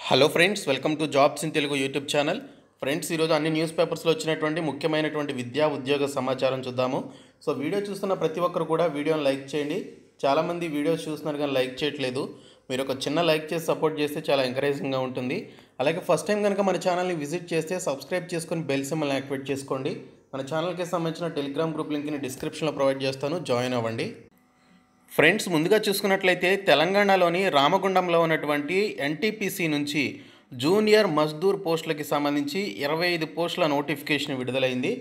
Hello friends, welcome to jobs in Telugu YouTube channel. Friends, ఈరోజు అన్ని news పేపర్స్లో వచ్చినటువంటి ముఖ్యమైనటువంటి విద్యా ఉద్యోగ సమాచారం చూద్దాము. సో వీడియో చూస్తున్న ప్రతి ఒక్కరు కూడా వీడియోని లైక్ చేయండి. చాలామంది వీడియోస్ చూస్తున్నారు కానీ లైక్ చేయట్లేదు. మీరు ఒక చిన్న లైక్ చేసి సపోర్ట్ చేస్తే చాలా ఎంకరేజింగ్గా ఉంటుంది. అలాగే ఫస్ట్ టైం కనుక మన ఛానల్ని విజిట్ చేస్తే సబ్స్క్రైబ్ చేసుకొని బెల్ సింబల్ని యాక్టివేట్ చేసుకోండి. మన ఛానల్కి సంబంధించిన టెలిగ్రామ్ గ్రూప్ లింక్ని డిస్క్రిప్షన్లో ప్రొవైడ్ చేస్తాను, జాయిన్ అవ్వండి. ఫ్రెండ్స్, ముందుగా చూసుకున్నట్లయితే తెలంగాణలోని రామగుండంలో ఉన్నటువంటి ఎన్టీపీసీ నుంచి జూనియర్ మజ్దూర్ పోస్టులకి సంబంధించి 25 పోస్టుల నోటిఫికేషన్ విడుదలైంది.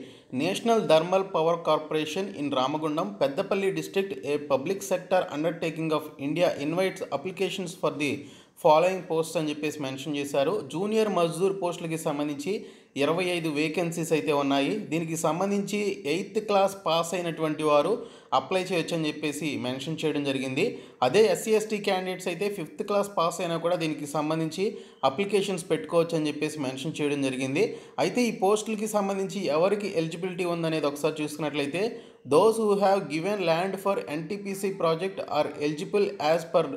National thermal power corporation in Ramagundam, Peddapalli district, A public sector undertaking of India invites applications for the following post అని చెప్పేసి మెన్షన్ చేశారు. జూనియర్ మజ్దూర్ పోస్టులకి సంబంధించి 25 వేకెన్సీస్ అయితే ఉన్నాయి. దీనికి సంబంధించి 8th క్లాస్ పాస్ అయినటువంటి వారు అప్లై చేయొచ్చు అని చెప్పేసి మెన్షన్ చేయడం జరిగింది. అదే SC/ST క్యాండిడేట్స్ అయితే 5th క్లాస్ పాస్ అయినా కూడా దీనికి సంబంధించి అప్లికేషన్స్ పెట్టుకోవచ్చు అని చెప్పేసి మెన్షన్ చేయడం జరిగింది. అయితే ఈ పోస్టులకి సంబంధించి ఎవరికి ఎలిజిబిలిటీ ఉందనేది ఒకసారి చూసుకున్నట్లయితే, those who have given land for NTPC project are eligible as per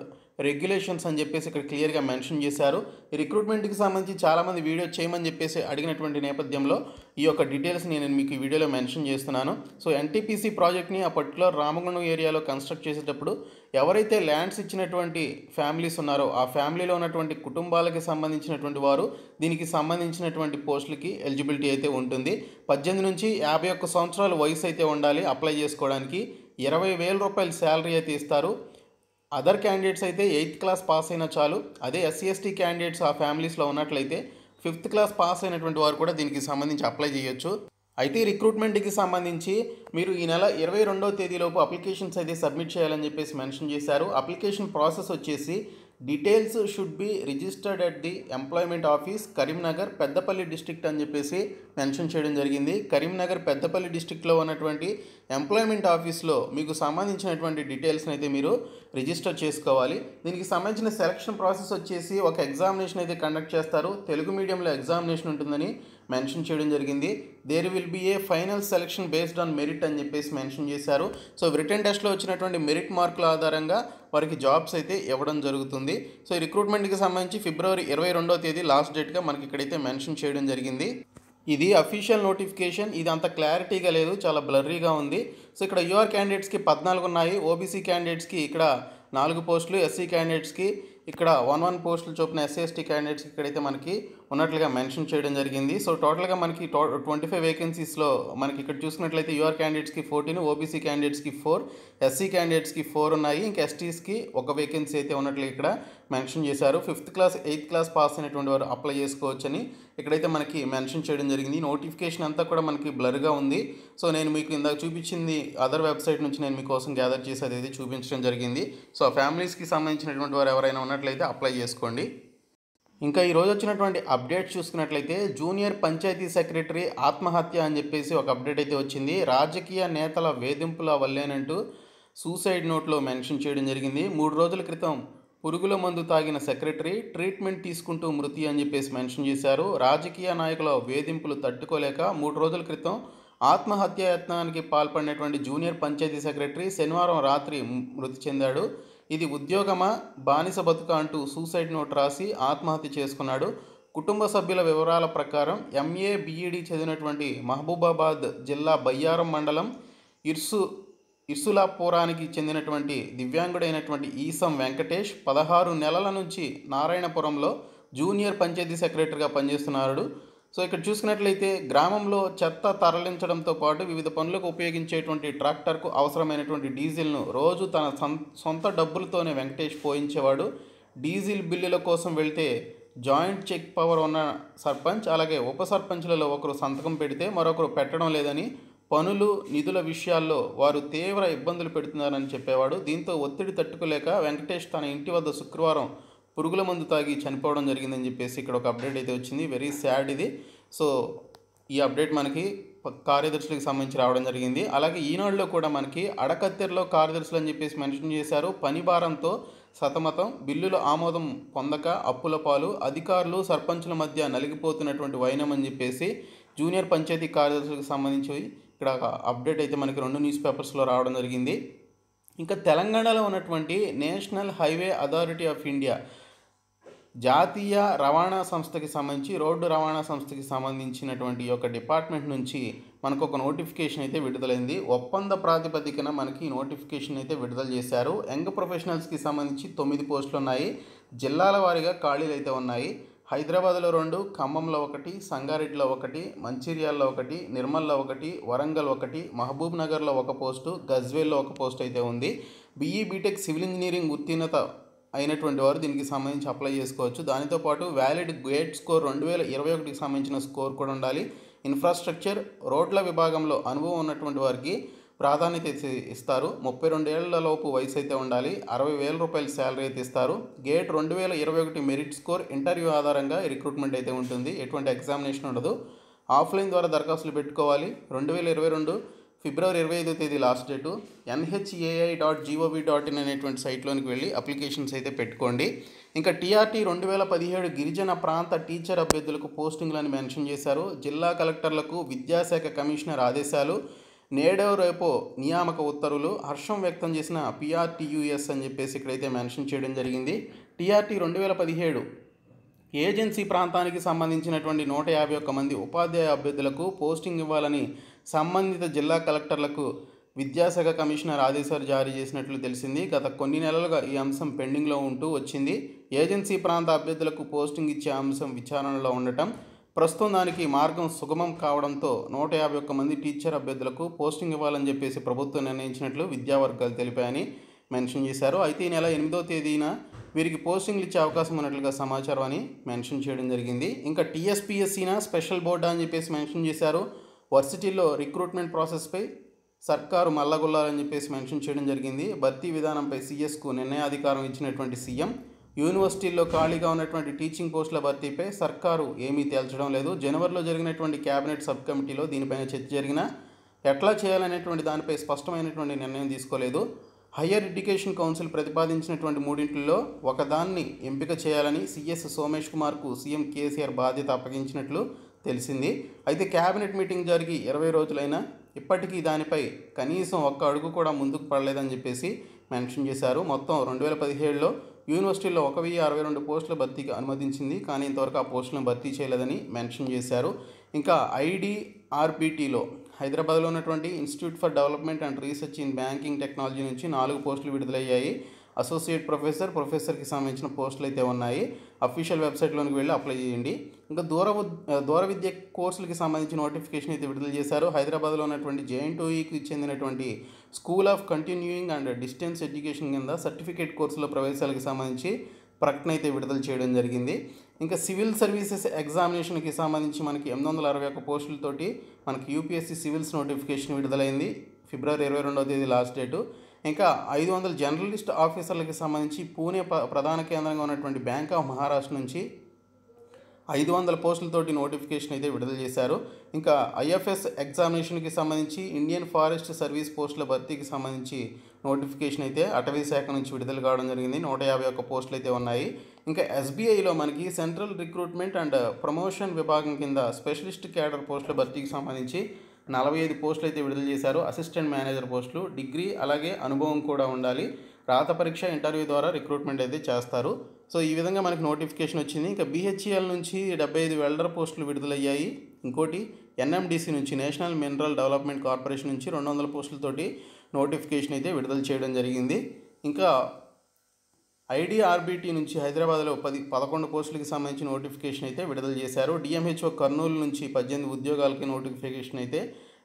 regulations అని చెప్పేసి ఇక్కడ క్లియర్గా మెన్షన్ చేశారు. ఈ రిక్రూట్మెంట్కి సంబంధించి చాలామంది వీడియో చేయమని చెప్పేసి అడిగినటువంటి నేపథ్యంలో ఈ యొక్క డీటెయిల్స్ నేను మీకు ఈ వీడియోలో మెన్షన్ చేస్తున్నాను. సో NTPC ప్రాజెక్ట్ని ఆ పర్టికులర్ రామగుండం ఏరియాలో కన్స్ట్రక్ట్ చేసేటప్పుడు ఎవరైతే ల్యాండ్స్ ఇచ్చినటువంటి ఫ్యామిలీస్ ఉన్నారో ఆ ఫ్యామిలీలో ఉన్నటువంటి కుటుంబాలకి సంబంధించినటువంటి వారు దీనికి సంబంధించినటువంటి పోస్టులకి ఎలిజిబిలిటీ అయితే ఉంటుంది. 18 నుంచి 51 సంవత్సరాల వయసు అయితే ఉండాలి అప్లై చేసుకోవడానికి. 20,000 రూపాయల శాలరీ అయితే ఇస్తారు. అదర్ క్యాండిడేట్స్ అయితే 8th క్లాస్ పాస్ అయినా చాలు. అదే SC/ST క్యాండిడేట్స్ ఆ ఫ్యామిలీస్లో ఉన్నట్లయితే 5th క్లాస్ పాస్ అయినటువంటి వారు కూడా దీనికి సంబంధించి అప్లై చేయొచ్చు. అయితే ఈ రిక్రూట్మెంట్కి సంబంధించి మీరు ఈ నెల 22వ తేదీలోపు అప్లికేషన్స్ అయితే సబ్మిట్ చేయాలని చెప్పేసి మెన్షన్ చేశారు. అప్లికేషన్ ప్రాసెస్ వచ్చేసి details should be registered at the employment office, Karimnagar, Peddapalli district అని చెప్పేసి మెన్షన్ చేయడం జరిగింది. కరీంనగర్, పెద్దపల్లి డిస్ట్రిక్ట్లో ఉన్నటువంటి ఎంప్లాయ్మెంట్ ఆఫీస్లో మీకు సంబంధించినటువంటి డీటెయిల్స్ని అయితే మీరు రిజిస్టర్ చేసుకోవాలి. దీనికి సంబంధించిన సెలక్షన్ ప్రాసెస్ వచ్చేసి ఒక ఎగ్జామినేషన్ అయితే కండక్ట్ చేస్తారు. తెలుగు మీడియంలో ఎగ్జామినేషన్ ఉంటుందని మెన్షన్ చేయడం జరిగింది. There will be a final selection based on merit అని చెప్పేసి మెన్షన్ చేశారు. సో రిటన్ టెస్ట్లో వచ్చినటువంటి మెరిట్ మార్కుల ఆధారంగా వారికి జాబ్స్ అయితే ఇవ్వడం జరుగుతుంది. సో ఈ రిక్రూట్మెంట్కి సంబంధించి ఫిబ్రవరి 22వ తేదీ లాస్ట్ డేట్గా మనకి ఇక్కడైతే మెన్షన్ చేయడం జరిగింది. ఇది అఫీషియల్ నోటిఫికేషన్. ఇది అంత క్లారిటీగా లేదు, చాలా బ్లర్రీగా ఉంది. సో ఇక్కడ యూఆర్ క్యాండిడేట్స్కి 14 ఉన్నాయి, OBC క్యాండిడేట్స్కి ఇక్కడ 4 పోస్టులు, SC క్యాండిడేట్స్కి ఇక్కడ 1 పోస్టులు చొప్పున, SC/ST క్యాండిడేట్స్కి ఇక్కడైతే మనకి ఉన్నట్లుగా మెన్షన్ చేయడం జరిగింది. సో టోటల్గా మనకి 25 వేకెన్సీస్లో మనకి ఇక్కడ చూసుకున్నట్లయితే యూఆర్ క్యాండిడేట్స్కి 14, OBC క్యాండిడేట్స్కి 4, SC క్యాండిడేట్స్కి 4 ఉన్నాయి. ఇంకా STస్కి 1 వేకెన్సీ అయితే ఉన్నట్లు ఇక్కడ మెన్షన్ చేశారు. 5th class 8th class pass అయినటువంటి వారు అప్లై చేసుకోవచ్చని ఇక్కడైతే మనకి మెన్షన్ చేయడం జరిగింది. నోటిఫికేషన్ అంతా కూడా మనకి బ్లర్గా ఉంది. సో నేను మీకు ఇందాక చూపించింది అదర్ వెబ్సైట్ నుంచి నేను మీకోసం గ్యాదర్ చేసేది అయితే చూపించడం జరిగింది. సో ఆ ఫ్యామిలీస్కి సంబంధించినటువంటి వారు ఎవరైనా ఉన్నట్లయితే అప్లై చేసుకోండి. ఇంకా ఈరోజు వచ్చినటువంటి అప్డేట్స్ చూసుకున్నట్లయితే, జూనియర్ పంచాయతీ సెక్రటరీ ఆత్మహత్య అని చెప్పేసి ఒక అప్డేట్ అయితే వచ్చింది. రాజకీయ నేతల వేధింపుల వల్లేనంటూ సూసైడ్ నోట్లో మెన్షన్ చేయడం జరిగింది. 3 రోజుల క్రితం పురుగుల మందు తాగిన సెక్రటరీ ట్రీట్మెంట్ తీసుకుంటూ మృతి అని చెప్పేసి మెన్షన్ చేశారు. రాజకీయ నాయకుల వేధింపులు తట్టుకోలేక 3 రోజుల క్రితం ఆత్మహత్య యత్నానికి పాల్పడినటువంటి జూనియర్ పంచాయతీ సెక్రటరీ శనివారం రాత్రి మృతి చెందాడు. ఇది ఉద్యోగమా, బానిస బతుక అంటూ సూసైడ్ నోట్ రాసి ఆత్మహత్య చేసుకున్నాడు. కుటుంబ సభ్యుల వివరాల ప్రకారం MA BEd చదివినటువంటి మహబూబాబాద్ జిల్లా బయ్యారం మండలం ఇర్సులాపురానికి చెందినటువంటి దివ్యాంగుడైనటువంటి ఈసం వెంకటేష్ 16 నెలల నుంచి నారాయణపురంలో జూనియర్ పంచాయతీ సెక్రటరీగా పనిచేస్తున్నాడు. సో ఇక్కడ చూసుకున్నట్లయితే గ్రామంలో చెత్త తరలించడంతో పాటు వివిధ పనులకు ఉపయోగించేటువంటి ట్రాక్టర్కు అవసరమైనటువంటి డీజిల్ను రోజు తన సొంత డబ్బులతోనే వెంకటేష్ పోయించేవాడు. డీజిల్ బిల్లుల కోసం వెళ్తే జాయింట్ చెక్ పవర్ ఉన్న సర్పంచ్ అలాగే ఉప సర్పంచ్లలో ఒకరు సంతకం పెడితే మరొకరు పెట్టడం లేదని, పనులు నిధుల విషయాల్లో వారు తీవ్ర ఇబ్బందులు పెడుతున్నారని చెప్పేవాడు. దీంతో ఒత్తిడి తట్టుకోలేక వెంకటేష్ తన ఇంటి వద్ద శుక్రవారం పురుగుల మందు తాగి చనిపోవడం జరిగిందని చెప్పేసి ఇక్కడ ఒక అప్డేట్ అయితే వచ్చింది. వెరీ సాడ్ ఇది. సో ఈ అప్డేట్ మనకి కార్యదర్శులకు సంబంధించి రావడం జరిగింది. అలాగే ఈనాడులో కూడా మనకి అడకత్తెరలో కార్యదర్శులు అని చెప్పేసి మెన్షన్ చేశారు. పని భారంతో సతమతం, బిల్లుల ఆమోదం పొందక అప్పుల పాలు, అధికారులు సర్పంచుల మధ్య నలిగిపోతున్నటువంటి వైనం అని చెప్పేసి జూనియర్ పంచాయతీ కార్యదర్శులకు సంబంధించి ఇక్కడ అప్డేట్ అయితే మనకి 2 న్యూస్ పేపర్స్లో రావడం జరిగింది. ఇంకా తెలంగాణలో ఉన్నటువంటి national highway authority of India జాతీయ రవాణా సంస్థకి సంబంధించి రోడ్డు రవాణా సంస్థకి సంబంధించినటువంటి ఈ యొక్క డిపార్ట్మెంట్ నుంచి మనకు ఒక నోటిఫికేషన్ అయితే విడుదలైంది. ఒప్పంద ప్రాతిపదికన మనకి నోటిఫికేషన్ అయితే విడుదల చేశారు. యంగ్ ప్రొఫెషనల్స్కి సంబంధించి 9 పోస్టులు ఉన్నాయి. జిల్లాల వారీగా ఖాళీలు అయితే ఉన్నాయి. హైదరాబాద్లో 2, ఖమ్మంలో 1, సంగారెడ్డిలో 1, మంచిర్యాలలో 1, నిర్మల్లో 1, వరంగల్ 1, మహబూబ్ నగర్లో 1 పోస్టు, గజ్వేల్లో 1 పోస్ట్ అయితే ఉంది. బీఈ బీటెక్ సివిల్ ఇంజనీరింగ్ ఉత్తీర్ణత అయినటువంటి వారు దీనికి సంబంధించి అప్లై చేసుకోవచ్చు. దానితో పాటు వ్యాలిడ్ గేట్ స్కోర్ 2021కి సంబంధించిన స్కోర్ కూడా ఉండాలి. ఇన్ఫ్రాస్ట్రక్చర్, రోడ్ల విభాగంలో అనుభవం ఉన్నటువంటి వారికి ప్రాధాన్యత ఇస్తారు. 32 ఏళ్ల లోపు వయసు అయితే ఉండాలి. 60,000 రూపాయల శాలరీ అయితే ఇస్తారు. గేట్ 2021 మెరిట్ స్కోర్, ఇంటర్వ్యూ ఆధారంగా రిక్రూట్మెంట్ అయితే ఉంటుంది. ఎటువంటి ఎగ్జామినేషన్ ఉండదు. ఆఫ్లైన్ ద్వారా దరఖాస్తులు పెట్టుకోవాలి. 2022 ఫిబ్రవరి 25వ తేదీ లాస్ట్ డేటు. nhai.gov.in అనేటువంటి సైట్లోనికి వెళ్ళి అప్లికేషన్స్ అయితే పెట్టుకోండి. ఇంకా టీఆర్టీ 2017 గిరిజన ప్రాంత టీచర్ అభ్యర్థులకు పోస్టింగ్లను మెన్షన్ చేశారు. జిల్లా కలెక్టర్లకు విద్యాశాఖ కమిషనర్ ఆదేశాలు. నేడో రేపో నియామక ఉత్తర్వులు. హర్షం వ్యక్తం చేసిన పిఆర్టీయూఎస్ అని చెప్పేసి ఇక్కడైతే మెన్షన్ చేయడం జరిగింది. టీఆర్టీ 2017 ఏజెన్సీ ప్రాంతానికి సంబంధించినటువంటి 151 మంది ఉపాధ్యాయ అభ్యర్థులకు పోస్టింగ్ ఇవ్వాలని సంబంధిత జిల్లా కలెక్టర్లకు విద్యాశాఖ కమిషనర్ ఆదేశాలు జారీ చేసినట్లు తెలిసింది. గత కొన్ని నెలలుగా ఈ అంశం పెండింగ్లో ఉంటూ వచ్చింది. ఏజెన్సీ ప్రాంత అభ్యర్థులకు పోస్టింగ్ ఇచ్చే అంశం విచారణలో ఉండటం, ప్రస్తుతం దానికి మార్గం సుగమం కావడంతో 151 మంది టీచర్ అభ్యర్థులకు పోస్టింగ్ ఇవ్వాలని చెప్పేసి ప్రభుత్వం నిర్ణయించినట్లు విద్యావర్గాలు తెలిపాయని మెన్షన్ చేశారు. అయితే ఈ నెల 8వ తేదీన వీరికి పోస్టింగ్లు ఇచ్చే అవకాశం ఉన్నట్లుగా సమాచారం అని మెన్షన్ చేయడం జరిగింది. ఇంకా టీఎస్పీఎస్సీనా స్పెషల్ బోర్డా అని చెప్పేసి మెన్షన్ చేశారు. వర్సిటీల్లో రిక్రూట్మెంట్ ప్రాసెస్పై సర్కారు మల్లగొల్లాలని చెప్పేసి మెన్షన్ చేయడం జరిగింది. భర్తీ విధానంపై సీఎస్కు నిర్ణయాధికారం ఇచ్చినటువంటి సీఎం, యూనివర్సిటీల్లో ఖాళీగా ఉన్నటువంటి టీచింగ్ పోస్టుల భర్తీపై సర్కారు ఏమీ తేల్చడం లేదు. జనవరిలో జరిగినటువంటి కేబినెట్ సబ్ కమిటీలో దీనిపైన చర్చ జరిగినా ఎట్లా చేయాలనేటువంటి దానిపై స్పష్టమైనటువంటి నిర్ణయం తీసుకోలేదు. హయ్యర్ ఎడ్యుకేషన్ కౌన్సిల్ ప్రతిపాదించినటువంటి 3 ఒకదాన్ని ఎంపిక చేయాలని సిఎస్ సోమేష్ కుమార్కు సీఎం కేసీఆర్ బాధ్యత అప్పగించినట్లు తెలిసింది. అయితే కేబినెట్ మీటింగ్ జరిగి 20 రోజులైనా ఇప్పటికీ దానిపై కనీసం ఒక్క అడుగు కూడా ముందుకు పడలేదని చెప్పేసి మెన్షన్ చేశారు. మొత్తం 2017లో యూనివర్సిటీల్లో 1062 పోస్టుల భర్తీకి అనుమతించింది, కానీ ఇంతవరకు ఆ పోస్టులను భర్తీ చేయలేదని మెన్షన్ చేశారు. ఇంకా ఐడిఆర్బిటీలో హైదరాబాద్లో ఉన్నటువంటి institute for development and research in banking technology నుంచి 4 పోస్టులు విడుదలయ్యాయి. అసోసియేట్ ప్రొఫెసర్కి సంబంధించిన పోస్టులు అయితే ఉన్నాయి. అఫీషియల్ వెబ్సైట్లోకి వెళ్ళి అప్లై చేయండి. ఇంకా దూర విద్య కోర్సులకి సంబంధించిన నోటిఫికేషన్ అయితే విడుదల చేశారు. హైదరాబాద్లో ఉన్నటువంటి జేఎన్టీయూకి చెందినటువంటి school of continuing and distance education కింద సర్టిఫికేట్ కోర్సుల ప్రవేశాలకు సంబంధించి ప్రకటన అయితే విడుదల చేయడం జరిగింది. ఇంకా సివిల్ సర్వీసెస్ ఎగ్జామినేషన్కి సంబంధించి మనకి 861 పోస్టులతోటి మనకి యూపీఎస్సీ సివిల్స్ నోటిఫికేషన్ విడుదలైంది. ఫిబ్రవరి 22వ తేదీ లాస్ట్ డేటు. ఇంకా 500 జర్నలిస్ట్ ఆఫీసర్లకు సంబంధించి పూణే ప్రధాన కేంద్రంగా ఉన్నటువంటి బ్యాంక్ ఆఫ్ మహారాష్ట్ర నుంచి 500 పోస్టులతోటి నోటిఫికేషన్ అయితే విడుదల చేశారు. ఇంకా ఐఎఫ్ఎస్ ఎగ్జామినేషన్కి సంబంధించి ఇండియన్ ఫారెస్ట్ సర్వీస్ పోస్టుల భర్తీకి సంబంధించి నోటిఫికేషన్ అయితే అటవీ శాఖ నుంచి విడుదల కావడం జరిగింది. 151 పోస్టులు అయితే ఉన్నాయి. ఇంకా ఎస్బీఐలో మనకి సెంట్రల్ రిక్రూట్మెంట్ అండ్ ప్రమోషన్ విభాగం కింద స్పెషలిస్ట్ క్యాడర్ పోస్టుల భర్తీకి సంబంధించి 45 పోస్టులు అయితే విడుదల చేశారు. అసిస్టెంట్ మేనేజర్ పోస్టులు, డిగ్రీ అలాగే అనుభవం కూడా ఉండాలి. రాత పరీక్ష, ఇంటర్వ్యూ ద్వారా రిక్రూట్మెంట్ అయితే చేస్తారు. సో ఈ విధంగా మనకి నోటిఫికేషన్ వచ్చింది. ఇంకా బీహెచ్ఈఎల్ నుంచి 75 వెల్డర్ పోస్టులు విడుదలయ్యాయి. ఇంకోటి ఎన్ఎండిసి నుంచి నేషనల్ మినరల్ డెవలప్మెంట్ కార్పొరేషన్ నుంచి 200 పోస్టులతోటి నోటిఫికేషన్ అయితే విడుదల చేయడం జరిగింది. ఇంకా ఐడిఆర్బిటీ నుంచి హైదరాబాద్లో 11 పోస్టులకి సంబంధించి నోటిఫికేషన్ అయితే విడుదల చేశారు. డిఎంహెచ్ఓ కర్నూలు నుంచి 18 ఉద్యోగాలకి నోటిఫికేషన్ అయితే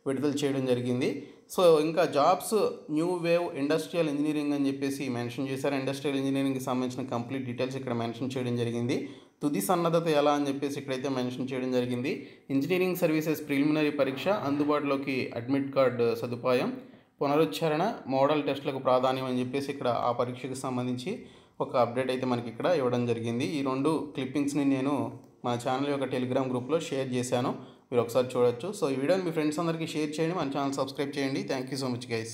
విడుదల చేయడం జరిగింది. సో ఇంకా jobs new wave industrial engineering అని చెప్పేసి మెన్షన్ చేశారు. ఇండస్ట్రియల్ ఇంజనీరింగ్కి సంబంధించిన కంప్లీట్ డీటెయిల్స్ ఇక్కడ మెన్షన్ చేయడం జరిగింది. తుది సన్నద్ధత ఎలా అని చెప్పేసి ఇక్కడైతే మెన్షన్ చేయడం జరిగింది. ఇంజనీరింగ్ సర్వీసెస్ ప్రిలిమినరీ పరీక్ష, అందుబాటులోకి అడ్మిట్ కార్డు సదుపాయం, పునరుచ్చారణ, మోడల్ టెస్టులకు ప్రాధాన్యం అని చెప్పేసి ఇక్కడ ఆ పరీక్షకు సంబంధించి ఒక అప్డేట్ అయితే మనకి ఇక్కడ ఇవ్వడం జరిగింది. ఈ 2 క్లిప్పింగ్స్ని నేను మన ఛానల్ యొక్క టెలిగ్రామ్ గ్రూప్లో షేర్ చేశాను, మీరు ఒకసారి చూడొచ్చు. సో ఈ వీడియోని మీ ఫ్రెండ్స్ అందరికీ షేర్ చేయండి, మన ఛానల్ సబ్స్క్రైబ్ చేయండి. Thank you so much guys.